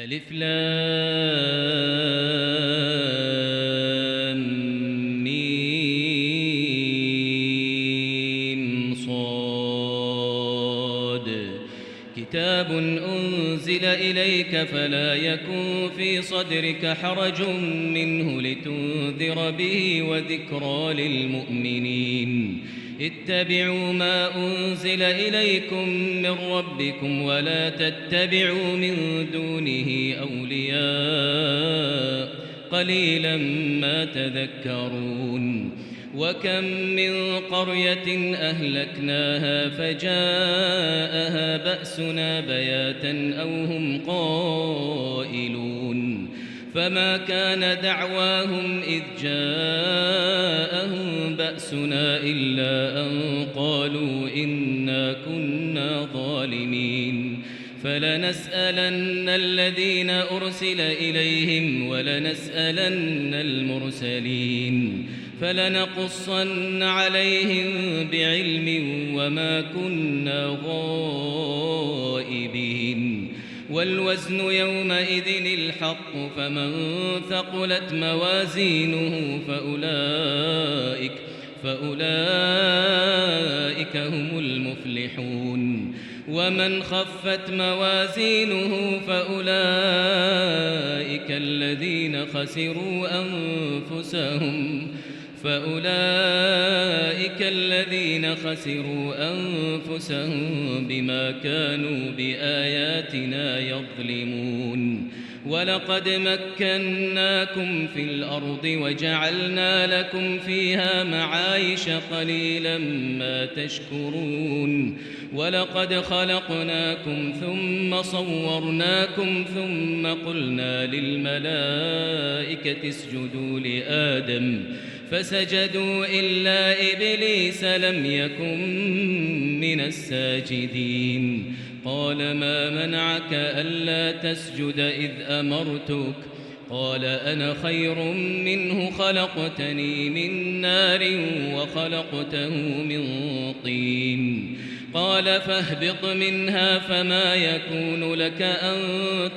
ألف لام ميم صاد كتاب أنزل إليك فلا يكن في صدرك حرج منه لتنذر به وذكرى للمؤمنين اتبعوا ما أنزل إليكم من ربكم ولا تتبعوا من دونه أولياء قليلا ما تذكرون وكم من قرية أهلكناها فجاءها بأسنا بياتا أو هم قائلون فما كان دعواهم إذ جاءهم بأسنا إلا أن قالوا إنا كنا ظالمين فلنسألن الذين أرسل إليهم ولنسألن المرسلين فلنقصن عليهم بعلم وما كنا غائبين والوزن يومئذ الحق فمن ثقلت موازينه فأولئك هم المفلحون ومن خفت موازينه فأولئك الذين خسروا أنفسهم بما كانوا بآياتنا يظلمون ولقد مكناكم في الأرض وجعلنا لكم فيها معايش قليلا ما تشكرون ولقد خلقناكم ثم صورناكم ثم قلنا للملائكة اسجدوا لآدم فسجدوا إلا إبليس لم يكن من الساجدين قال ما منعك ألا تسجد إذ أمرتك قال أنا خير منه خلقتني من نار وخلقته من طين قال فاهبط منها فما يكون لك أن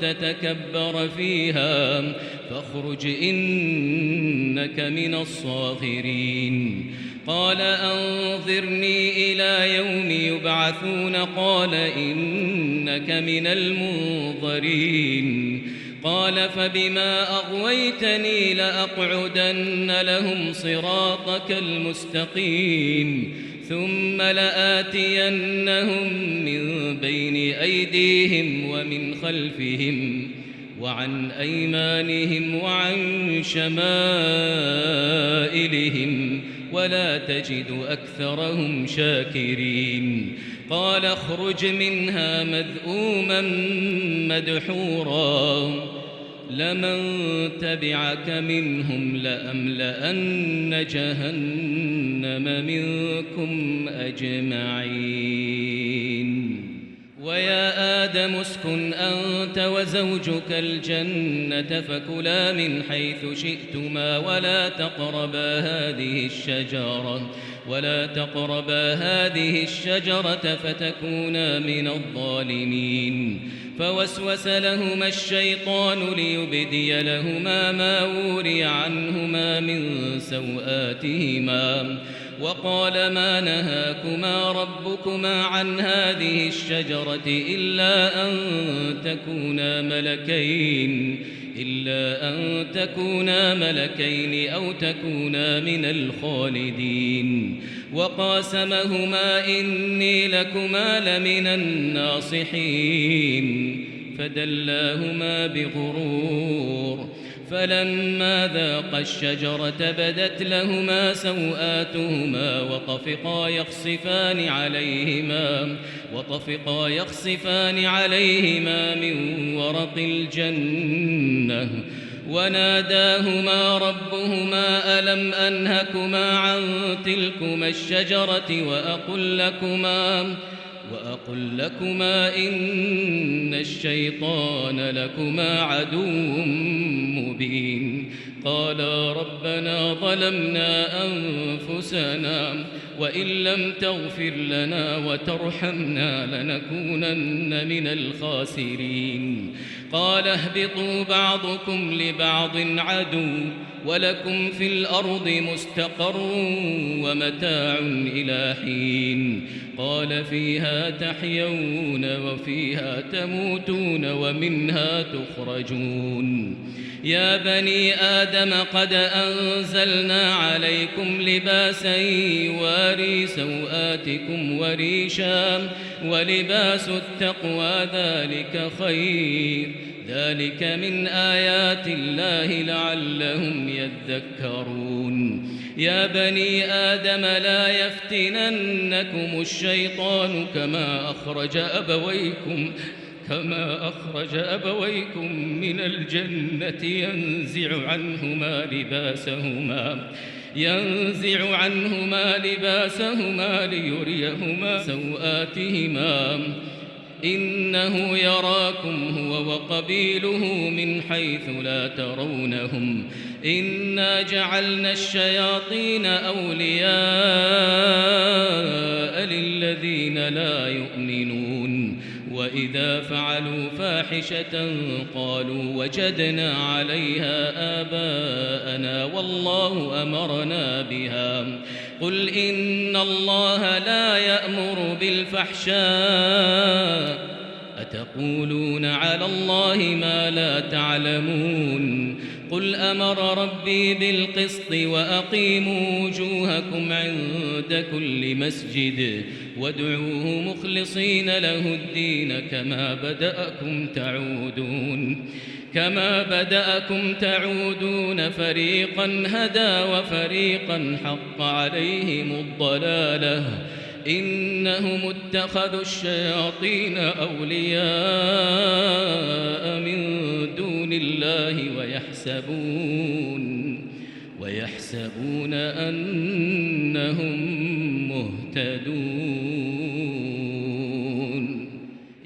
تتكبر فيها فاخرج إنك من الصاغرين قال أنظرني إلى يوم يبعثون قال إنك من المنظرين قال فبما أغويتني لأقعدن لهم صراطك المستقيم ثم لآتينهم من بين أيديهم ومن خلفهم وعن أيمانهم وعن شمائلهم ولا تجد أكثرهم شاكرين قال اخرج منها مذءوما مدحورا لمن تبعك منهم لأملأن جهنم منكم أجمعين ويا آدم اسكن أنت وزوجك الجنة فكلا من حيث شئتما ولا تقربا هذه الشجرة فتكونا من الظالمين فوسوس لهما الشيطان ليبدي لهما ما وري عنهما من سوآتهما وقال ما نهاكما ربكما عن هذه الشجرة إلا أن تكونا ملكين أو تكونا من الخالدين وقاسمهما إني لكما لمن الناصحين فدلاهما بغرور فلما ذاقا الشجرة بدت لهما سوآتهما وطفقا يخصفان عليهما من ورق الجنة وناداهما ربهما ألم أنهكما عن تلكما الشجرة وأقل لكما إن الشيطان لكما عدو مبين قالا ربنا ظلمنا أنفسنا وإن لم تغفر لنا وترحمنا لنكونن من الخاسرين قال اهبطوا بعضكم لبعض عدو ولكم في الأرض مستقر ومتاع إلى حين قال فيها تحيون وفيها تموتون ومنها تخرجون يا بني آدم قد أنزلنا عليكم لباسا يواري سوآتكم وريشا ولباس التقوى ذلك خير ذلك من آيات الله لعلهم يذكرون يا بني آدم لا يفتننكم الشيطان كما أخرج أبويكم من الجنة ينزع عنهما لباسهما ليريهما سوآتهما إنه يراكم هو وقبيله من حيث لا ترونهم إنا جعلنا الشياطين أولياء للذين لا يؤمنون وإذا فعلوا فاحشة قالوا وجدنا عليها آباءنا والله أمرنا بها قل إن الله لا يأمر بالفحشاء أتقولون على الله ما لا تعلمون قل أمر ربي بالقسط وأقيموا وجوهكم عند كل مسجد وادعوه مخلصين له الدين كما بدأكم تعودون فريقا هدى وفريقا حق عليهم الضلالة إنهم اتخذوا الشياطين أولياء من دون الله ويحسبون أنهم مهتدون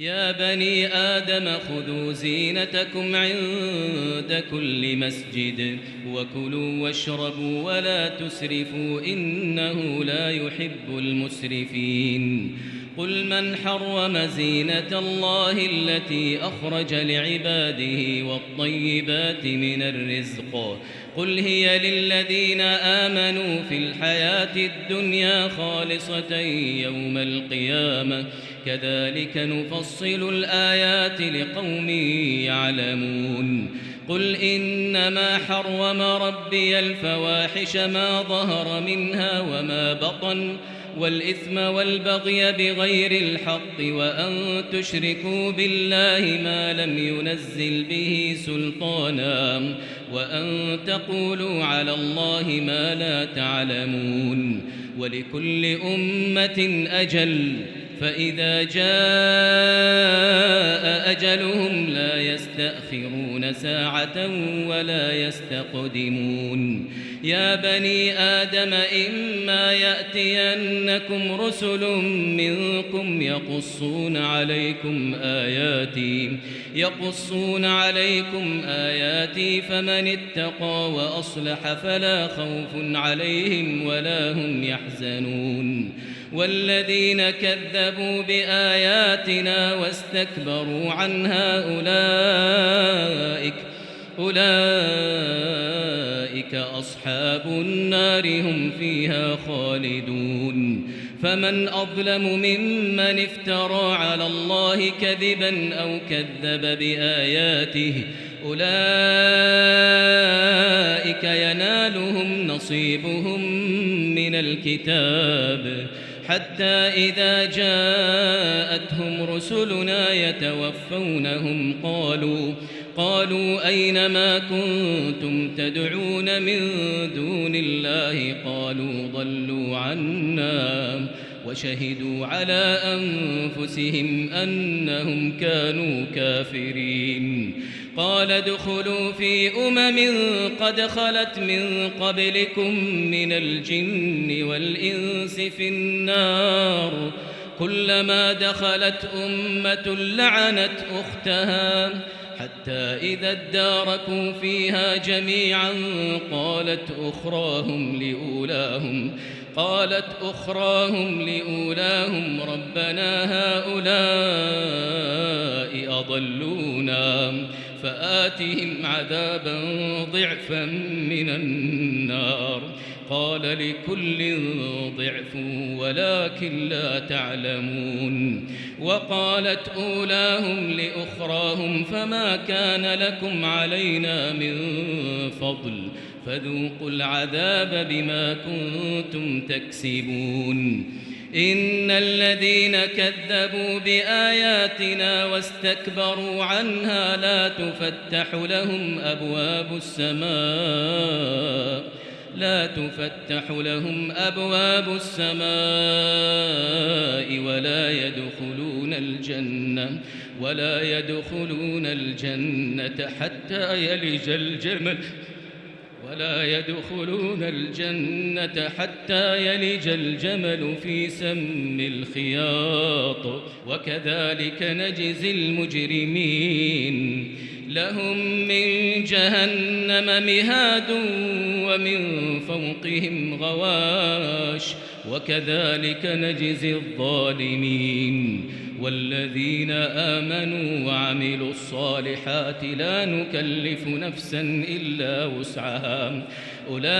يا بني آدم خذوا زينتكم عند كل مسجد وكلوا واشربوا ولا تسرفوا إنه لا يحب المسرفين قل من حرم زينة الله التي أخرج لعباده والطيبات من الرزق قل هي للذين آمنوا في الحياة الدنيا خالصة يوم القيامة كذلك نفصل الآيات لقوم يعلمون قل إنما حرم ربي الفواحش ما ظهر منها وما بطن والإثم والبغي بغير الحق وأن تشركوا بالله ما لم ينزل به سلطانا وأن تقولوا على الله ما لا تعلمون ولكل أمة أجل فإذا جاء أجلهم لا يستأخرون ساعة ولا يستقدمون يا بني آدم إما يأتينكم رسل منكم يقصون عليكم آياتي فمن اتقى وأصلح فلا خوف عليهم ولا هم يحزنون والذين كذبوا بآياتنا واستكبروا عنها أولئك أصحاب النار هم فيها خالدون فمن أظلم ممن افترى على الله كذبا أو كذب بآياته أولئك ينالهم نصيبهم من الكتاب حتى إذا جاءتهم رسلنا يتوفونهم قالوا أين ما كنتم تدعون من دون الله قالوا ضلوا عنا وشهدوا على أنفسهم أنهم كانوا كافرين قال ادخلوا في قد خلت من قبلكم من الجن والإنس في النار كلما دخلت أمة لعنت أختها حتى إذا اداركوا فيها جميعا قالت أخراهم لأولاهم ربنا هؤلاء أضلونا فآتهم عذابا ضعفا من النار قال لكل ضعف ولكن لا تعلمون. وقالت أولاهم لأخراهم فما كان لكم علينا من فضل فذوقوا العذاب بما كنتم تكسبون. إن الذين كذبوا بآياتنا واستكبروا عنها لا تفتح لهم أبواب السماء ولا يدخلون الجنة حتى يلج الجمل في سم الخياط وكذلك نجزي المجرمين. لهم من جهنم مهاد ومن فوقهم غواش وكذلك نجزي الظالمين. والذين آمنوا وعملوا الصالحات لا نكلف نفسا إلا وسعها أولئك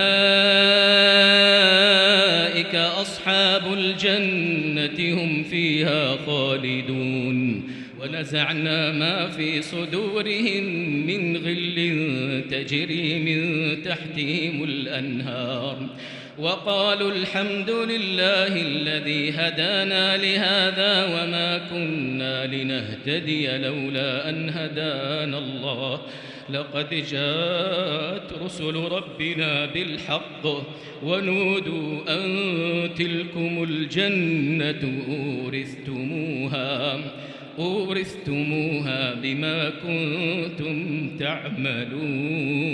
أصحاب الجنة هم فيها خالدون. ونزعنا ما في صدورهم من غل تجري من تحتهم الأنهار وقالوا الحمد لله الذي هدانا لهذا وما كنا لنهتدي لولا أن هدانا الله لقد جاءت رسل ربنا بالحق ونودوا أن تلكم الجنة أورثتموها بما كنتم تعملون.